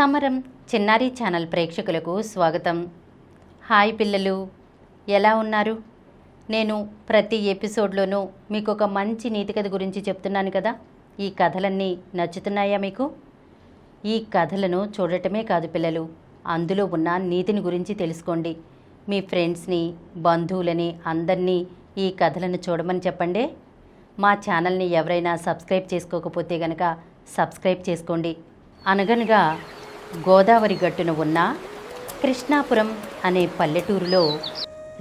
సమరం చిన్నారి ఛానల్ ప్రేక్షకులకు స్వాగతం. హాయ్ పిల్లలు, ఎలా ఉన్నారు? నేను ప్రతి ఎపిసోడ్లోనూ మీకు ఒక మంచి నీతి కథ గురించి చెప్తున్నాను కదా. ఈ కథలన్నీ నచ్చుతున్నాయా మీకు? ఈ కథలను చూడటమే కాదు పిల్లలు, అందులో ఉన్న నీతిని గురించి తెలుసుకోండి. మీ ఫ్రెండ్స్ని, బంధువులని అందరినీ ఈ కథలను చూడమని చెప్పండి. మా ఛానల్ని ఎవరైనా సబ్స్క్రైబ్ చేసుకోకపోతే గనక సబ్స్క్రైబ్ చేసుకోండి. అనగనగా గోదావరి గట్టున ఉన్న కృష్ణాపురం అనే పల్లెటూరులో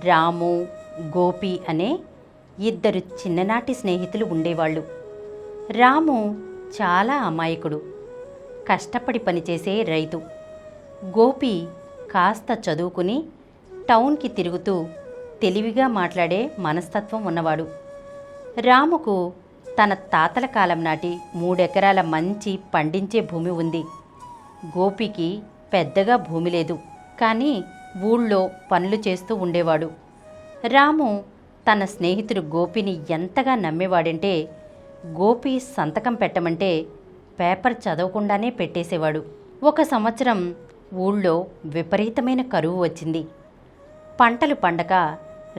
రాము, గోపి అనే ఇద్దరు చిన్ననాటి స్నేహితులు ఉండేవాళ్ళు. రాము చాలా అమాయకుడు, కష్టపడి పనిచేసే రైతు. గోపి కాస్త చదువుకుని టౌన్కి తిరుగుతూ తెలివిగా మాట్లాడే మనస్తత్వం ఉన్నవాడు. రాముకు తన తాతల కాలం నాటి 3 ఎకరాల మంచి పండించే భూమి ఉంది. గోపికి పెద్దగా భూమి లేదు, కానీ ఊళ్ళో పనులు చేస్తూ ఉండేవాడు. రాము తన స్నేహితుడు గోపిని ఎంతగా నమ్మేవాడంటే గోపి సంతకం పెట్టమంటే పేపర్ చదవకుండానే పెట్టేసేవాడు. ఒక సంవత్సరం ఊళ్ళో విపరీతమైన కరువు వచ్చింది. పంటలు పండక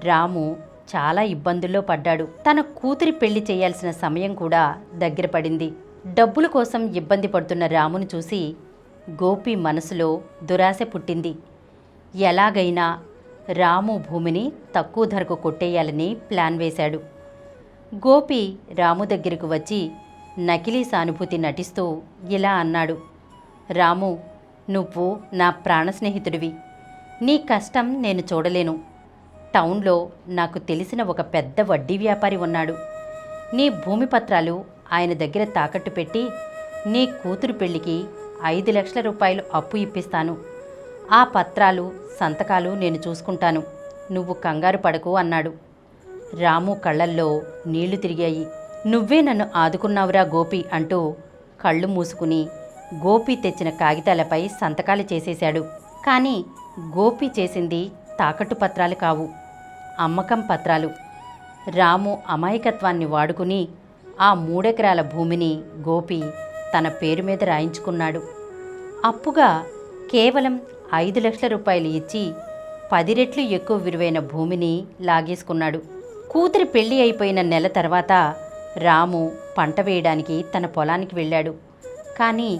రాము చాలా ఇబ్బందుల్లో పడ్డాడు. తన కూతురి పెళ్లి చేయాల్సిన సమయం కూడా దగ్గర పడింది. డబ్బుల కోసం ఇబ్బంది పడుతున్న రామును చూసి గోపి మనసులో దురాశ పుట్టింది. ఎలాగైనా రాము భూమిని తక్కువ ధరకు కొట్టేయాలని ప్లాన్ వేశాడు. గోపి రాము దగ్గరకు వచ్చి నకిలీ సానుభూతి నటిస్తూ ఇలా అన్నాడు: రాము, నువ్వు నా ప్రాణ స్నేహితుడివి. నీ కష్టం నేను చూడలేను. టౌన్లో నాకు తెలిసిన ఒక పెద్ద వడ్డీ వ్యాపారి ఉన్నాడు. నీ భూమి పత్రాలు ఆయన దగ్గర తాకట్టు పెట్టి నీ కూతురు పెళ్లికి 5 లక్షల రూపాయలు అప్పు ఇప్పిస్తాను. ఆ పత్రాలు, సంతకాలు నేను చూసుకుంటాను. నువ్వు కంగారు పడకు అన్నాడు. రాము కళ్ళల్లో నీళ్లు తిరిగాయి. నువ్వే నన్ను ఆదుకున్నావురా గోపి అంటూ కళ్ళు మూసుకుని గోపి తెచ్చిన కాగితాలపై సంతకాలు చేసేశాడు. కానీ గోపి చేసింది తాకట్టు పత్రాలు కావు, అమ్మకం పత్రాలు. రాము అమాయకత్వాన్ని వాడుకుని ఆ 3 ఎకరాల భూమిని గోపి తన పేరు మీద రాయించుకున్నాడు. అప్పుగా కేవలం 5 లక్షల రూపాయలు ఇచ్చి 10 రెట్లు ఎక్కువ విలువైన భూమిని లాగేసుకున్నాడు. కూతురి పెళ్లి అయిపోయిన నెల తర్వాత రాము పంట వేయడానికి తన పొలానికి వెళ్ళాడు. కానీ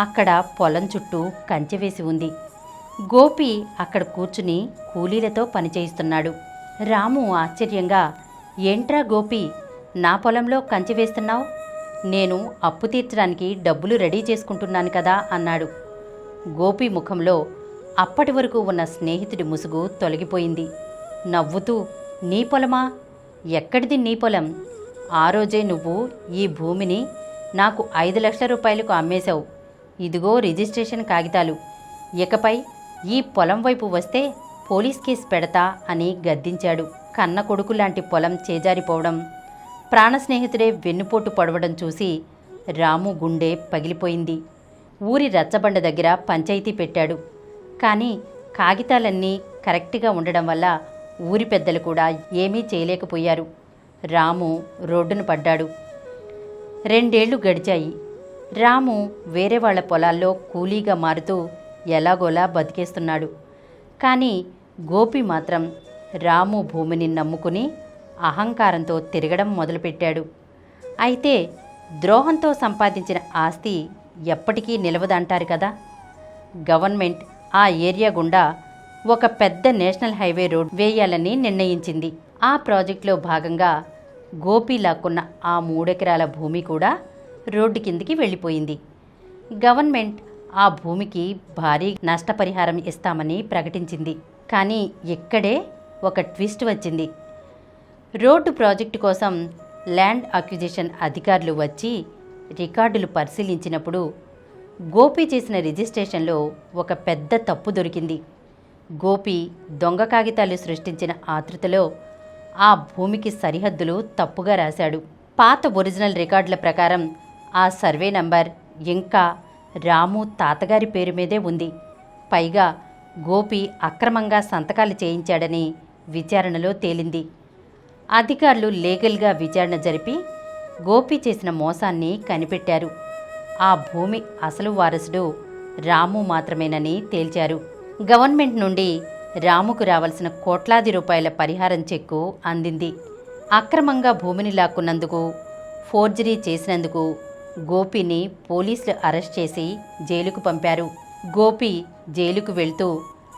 అక్కడ పొలం చుట్టూ కంచె వేసి ఉంది. గోపి అక్కడ కూర్చుని కూలీలతో పనిచేయిస్తున్నాడు. రాము ఆశ్చర్యంగా, ఏంట్రా గోపి, నా పొలంలో కంచె వేస్తున్నావు? నేను అప్పు తీర్చడానికి డబ్బులు రెడీ చేసుకుంటున్నాను కదా అన్నాడు. గోపి ముఖంలో అప్పటి వరకు ఉన్న స్నేహితుడి ముసుగు తొలగిపోయింది. నవ్వుతూ, నీ పొలమా? ఎక్కడిది నీ పొలం? ఆ రోజే నువ్వు ఈ భూమిని నాకు 5 లక్షల రూపాయలకు అమ్మేశావు. ఇదిగో రిజిస్ట్రేషన్ కాగితాలు. ఇకపై ఈ పొలం వైపు వస్తే పోలీస్ కేసు పెడతా అని గద్దించాడు. కన్న కొడుకు లాంటి పొలం చేజారిపోవడం, ప్రాణ స్నేహితుడే వెన్నుపోటు పడవడం చూసి రాము గుండె పగిలిపోయింది. ఊరి రచ్చబండ దగ్గర పంచాయతీ పెట్టాడు. కానీ కాగితాలన్నీ కరెక్ట్గా ఉండడం వల్ల ఊరి పెద్దలు కూడా ఏమీ చేయలేకపోయారు. రాము రోడ్డును పడ్డాడు. 2 ఏళ్లు గడిచాయి. రాము వేరే వాళ్ల పొలాల్లో కూలీగా మారుతూ ఎలాగోలా బతికేస్తున్నాడు. కానీ గోపి మాత్రం రాము భూమిని నమ్ముకుని అహంకారంతో తిరగడం మొదలుపెట్టాడు. అయితే ద్రోహంతో సంపాదించిన ఆస్తి ఎప్పటికీ నిలవదంటారు కదా. గవర్నమెంట్ ఆ ఏరియా గుండా ఒక పెద్ద నేషనల్ హైవే రోడ్ వేయాలని నిర్ణయించింది. ఆ ప్రాజెక్టులో భాగంగా గోపి లాక్కున్న ఆ 3 ఎకరాల భూమి కూడా రోడ్డు కిందికి వెళ్ళిపోయింది. గవర్నమెంట్ ఆ భూమికి భారీ నష్టపరిహారం ఇస్తామని ప్రకటించింది. కానీ ఇక్కడే ఒక ట్విస్ట్ వచ్చింది. రోడ్డు ప్రాజెక్టు కోసం ల్యాండ్ అక్విజిషన్ అధికారులు వచ్చి రికార్డులు పరిశీలించినప్పుడు గోపి చేసిన రిజిస్ట్రేషన్లో ఒక పెద్ద తప్పు దొరికింది. గోపి దొంగ కాగితాలు సృష్టించిన ఆతృతలో ఆ భూమికి సరిహద్దులు తప్పుగా రాశాడు. పాత ఒరిజినల్ రికార్డుల ప్రకారం ఆ సర్వే నంబర్ ఇంకా రాము తాతగారి పేరు మీదే ఉంది. పైగా గోపి అక్రమంగా సంతకాలు చేయించాడని విచారణలో తేలింది. అధికారులు లీగల్గా విచారణ జరిపి గోపి చేసిన మోసాన్ని కనిపెట్టారు. ఆ భూమి అసలు వారసుడు రాము మాత్రమేనని తేల్చారు. గవర్నమెంట్ నుండి రాముకు రావాల్సిన కోట్లాది రూపాయల పరిహారం చెక్కు అందింది. అక్రమంగా భూమిని లాక్కున్నందుకు, ఫోర్జరీ చేసినందుకు గోపిని పోలీసులు అరెస్ట్ చేసి జైలుకు పంపారు. గోపి జైలుకు వెళ్తూ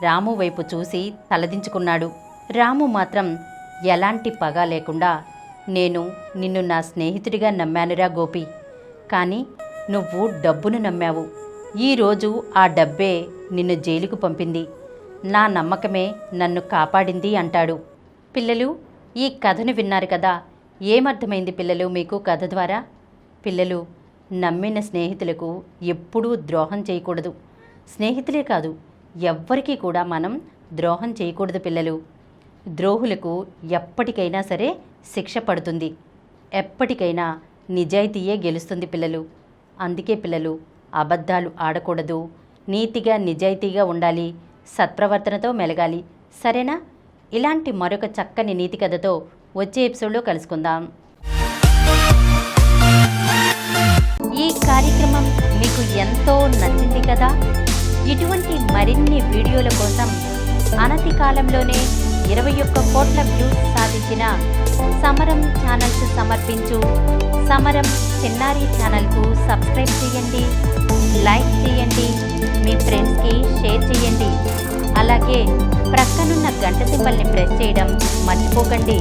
రాము వైపు చూసి తలదించుకున్నాడు. రాము మాత్రం ఎలాంటి పగ లేకుండా, నేను నిన్ను నా స్నేహితుడిగా నమ్మానురా గోపి, కానీ నువ్వు డబ్బును నమ్మావు. ఈరోజు ఆ డబ్బే నిన్ను జైలుకు పంపింది. నా నమ్మకమే నన్ను కాపాడింది అంటాడు. పిల్లలు, ఈ కథను విన్నారు కదా, ఏమర్థమైంది పిల్లలు మీకు కథ ద్వారా? పిల్లలు, నమ్మిన స్నేహితులకు ఎప్పుడూ ద్రోహం చేయకూడదు. స్నేహితులే కాదు, ఎవ్వరికీ కూడా మనం ద్రోహం చేయకూడదు పిల్లలు. ద్రోహులకు ఎప్పటికైనా సరే శిక్ష పడుతుంది. ఎప్పటికైనా నిజాయితీయే గెలుస్తుంది పిల్లలు. అందుకే పిల్లలు, అబద్ధాలు ఆడకూడదు, నీతిగా నిజాయితీగా ఉండాలి, సత్ప్రవర్తనతో మెలగాలి. సరేనా? ఇలాంటి మరొక చక్కని నీతి కథతో వచ్చే ఎపిసోడ్లో కలుసుకుందాం. ఈ కార్యక్రమం మీకు ఎంతో నచ్చింది కదా? ఇటువంటి మరిన్ని వీడియోల కోసం అనతి కాలంలోనే 21 కోట్ల వ్యూస్ సాధించిన సమరం ఛానల్స్ సమర్పించు సమరం చిన్నారి ఛానల్కు సబ్స్క్రైబ్ చేయండి, లైక్ చేయండి, మీ ఫ్రెండ్స్కి షేర్ చేయండి. అలాగే ప్రక్కనున్న గంట సింబల్ని ప్రెస్ చేయడం మర్చిపోకండి.